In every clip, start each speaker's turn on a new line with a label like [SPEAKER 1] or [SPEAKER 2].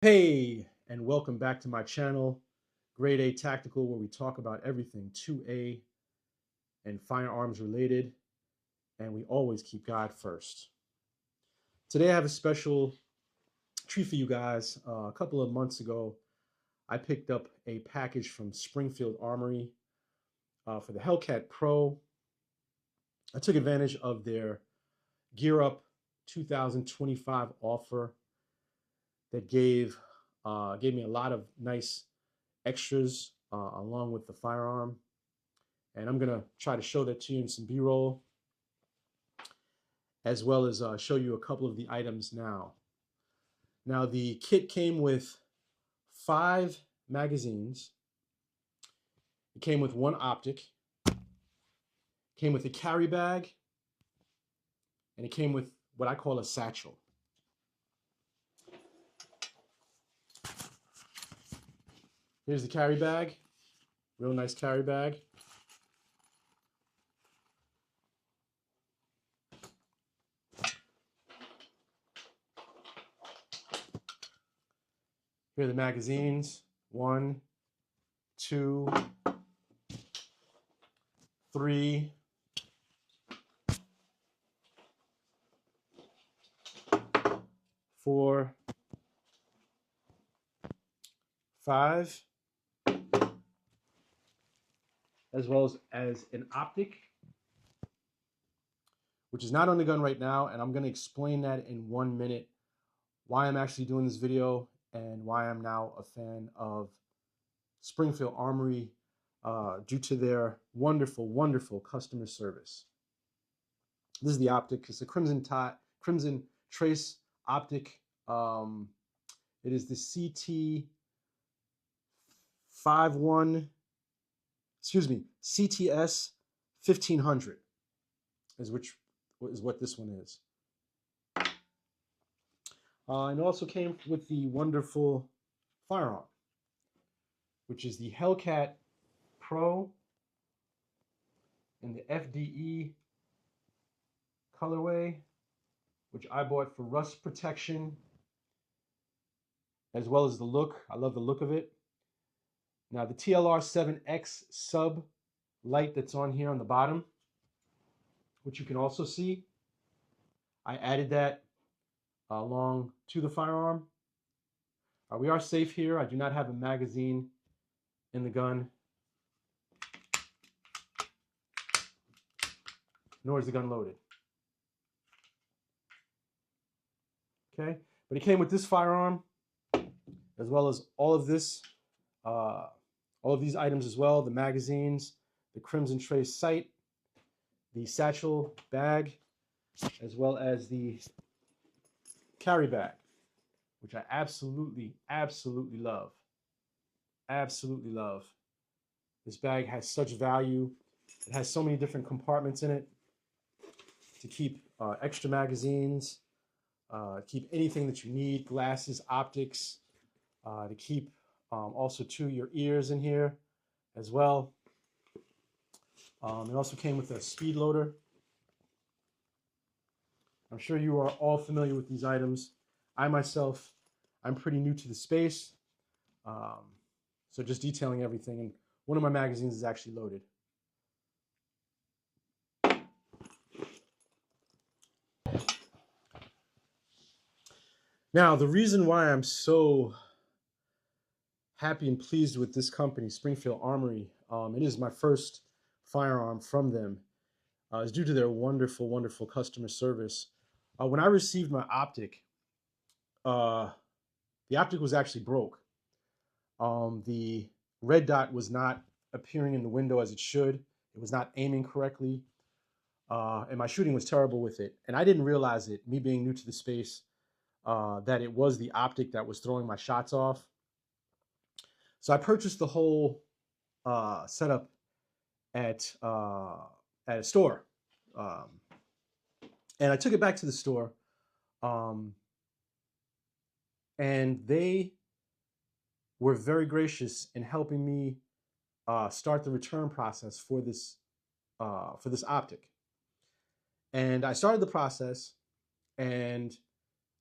[SPEAKER 1] Hey, and welcome back to my channel, Grade A Tactical, where we talk about everything 2A and firearms related, and we always keep God first. Today I have a special treat for you guys. A couple of months ago, I picked up a package from Springfield Armory for the Hellcat Pro. I took advantage of their Gear Up 2025 offer that gave me a lot of nice extras along with the firearm. And I'm gonna try to show that to you in some B-roll, as well as show you a couple of the items now. Now the kit came with 5 magazines. It came with 1 optic. It came with a carry bag, and it came with what I call a satchel. Here's the carry bag, real nice carry bag. Here are the magazines, 1, 2, 3, 4, 5, as well as an optic, which is not on the gun right now, and I'm going to explain that in 1 minute, why I'm actually doing this video and why I'm now a fan of Springfield Armory due to their wonderful, wonderful customer service. This is the optic. It's a crimson trace optic. It is the CTS 1500 is what this one is. And it also came with the wonderful firearm, which is the Hellcat Pro in the FDE colorway, which I bought for rust protection, as well as the look. I love the look of it. Now the TLR7X sub light that's on here on the bottom, which you can also see, I added that along to the firearm. We are safe here. I do not have a magazine in the gun, nor is the gun loaded. Okay, but it came with this firearm, as well as all of this, all of these items as well: the magazines, the Crimson Trace sight, the satchel bag, as well as the carry bag, which I absolutely, absolutely love. Absolutely love. This bag has such value. It has so many different compartments in it to keep extra magazines, keep anything that you need, glasses, optics, to keep also too your ears in here as well. It also came with a speed loader. I'm sure you are all familiar with these items. I myself, I'm pretty new to the space, so just detailing everything. And one of my magazines is actually loaded. Now, the reason why I'm so happy and pleased with this company, Springfield Armory, it is my first firearm from them, is due to their wonderful, wonderful customer service. When I received my optic, the optic was actually broke. The red dot was not appearing in the window as it should. It was not aiming correctly. And my shooting was terrible with it. And I didn't realize it, me being new to the space, that it was the optic that was throwing my shots off. So I purchased the whole setup at a store. And I took it back to the store. And they were very gracious in helping me start the return process for this optic. And I started the process, and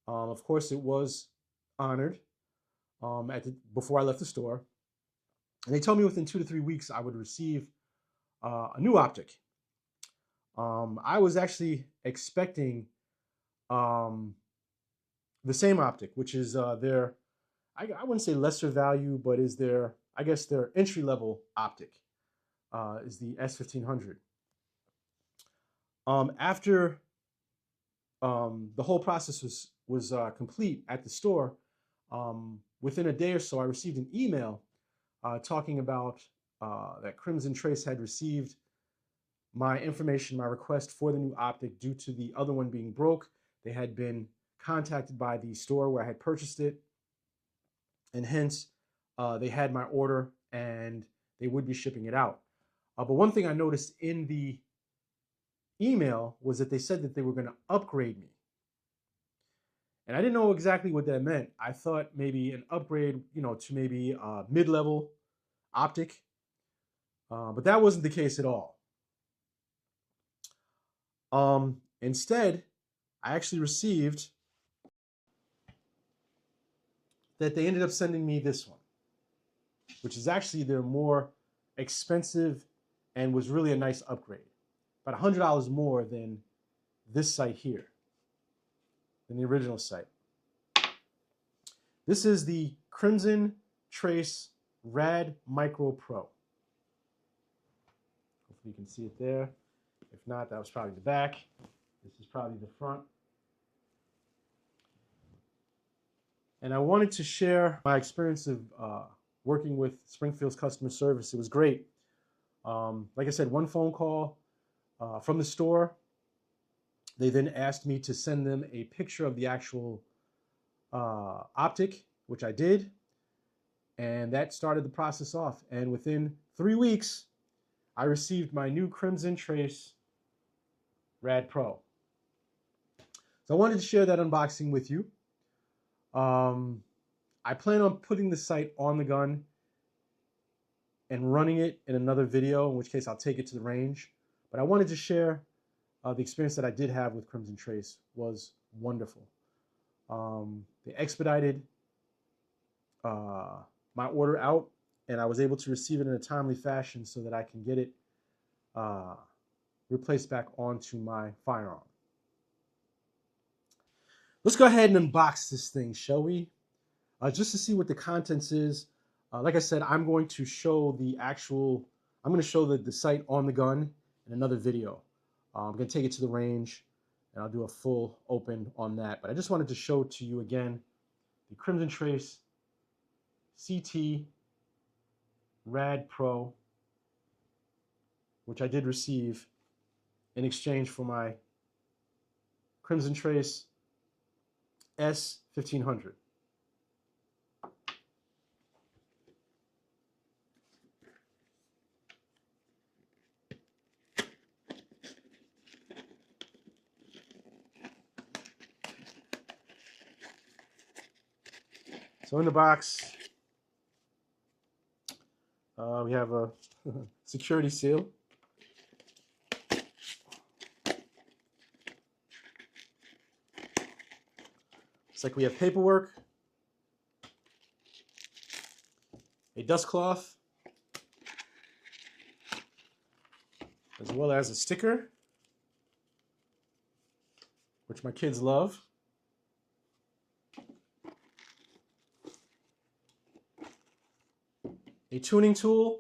[SPEAKER 1] of course it was honored. before I left the store. And they told me within 2 to 3 weeks I would receive a new Optic. I was actually expecting the same Optic, which is their, I wouldn't say lesser value, but is their, I guess their entry level Optic, is the S1500. After the whole process was complete at the store, within a day or so, I received an email talking about that Crimson Trace had received my information, my request for the new Optic due to the other one being broke. They had been contacted by the store where I had purchased it, and hence they had my order and they would be shipping it out. But one thing I noticed in the email was that they said that they were going to upgrade me. And I didn't know exactly what that meant. I thought maybe an upgrade, to maybe a mid-level Optic, but that wasn't the case at all. Instead, I actually received that they ended up sending me this one, which is actually their more expensive and was really a nice upgrade. About $100 more than this site here, than the original site. This is the Crimson Trace Rad Micro Pro. Hopefully you can see it there. If not, that was probably the back. This is probably the front. And I wanted to share my experience of working with Springfield's customer service. It was great. Like I said, one phone call from the store. They then asked me to send them a picture of the actual Optic, which I did. And that started the process off. And within 3 weeks, I received my new Crimson Trace Rad Pro. So I wanted to share that unboxing with you. I plan on putting the site on the gun and running it in another video, in which case I'll take it to the range. But I wanted to share the experience that I did have with Crimson Trace. Was wonderful. They expedited my order out, and I was able to receive it in a timely fashion so that I can get it replaced back onto my firearm. Let's go ahead and unbox this thing, shall we? Just to see what the contents is. Like I said, I'm going to show I'm going to show the sight on the gun in another video. I'm going to take it to the range, and I'll do a full open on that. But I just wanted to show to you again the Crimson Trace CT Rad Pro, which I did receive in exchange for my Crimson Trace S1500. So in the box, we have a security seal. Looks like we have paperwork, a dust cloth, as well as a sticker, which my kids love. A tuning tool,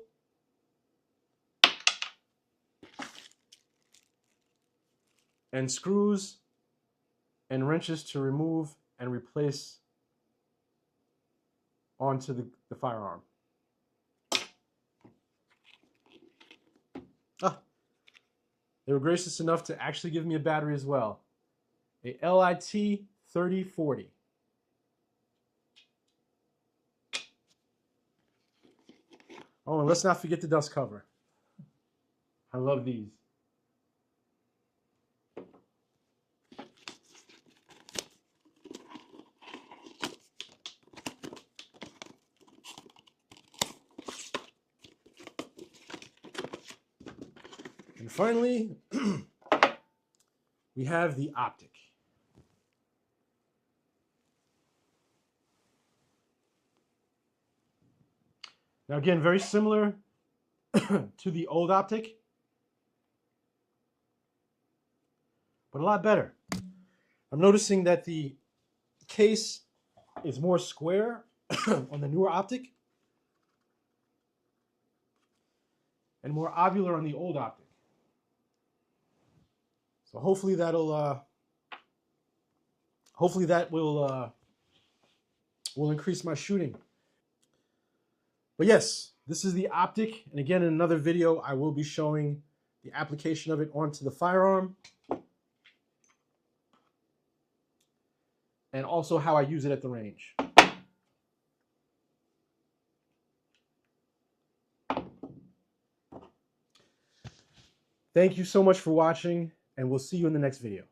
[SPEAKER 1] and screws and wrenches to remove and replace onto the firearm. They were gracious enough to actually give me a battery as well. A LIT 3040. Oh, and let's not forget the dust cover. I love these. And finally, we have the Optic. Now again, very similar to the old Optic, but a lot better. I'm noticing that the case is more square on the newer Optic and more ovular on the old Optic. So hopefully that will increase my shooting. But yes, this is the Optic, and again, in another video, I will be showing the application of it onto the firearm and also how I use it at the range. Thank you so much for watching, and we'll see you in the next video.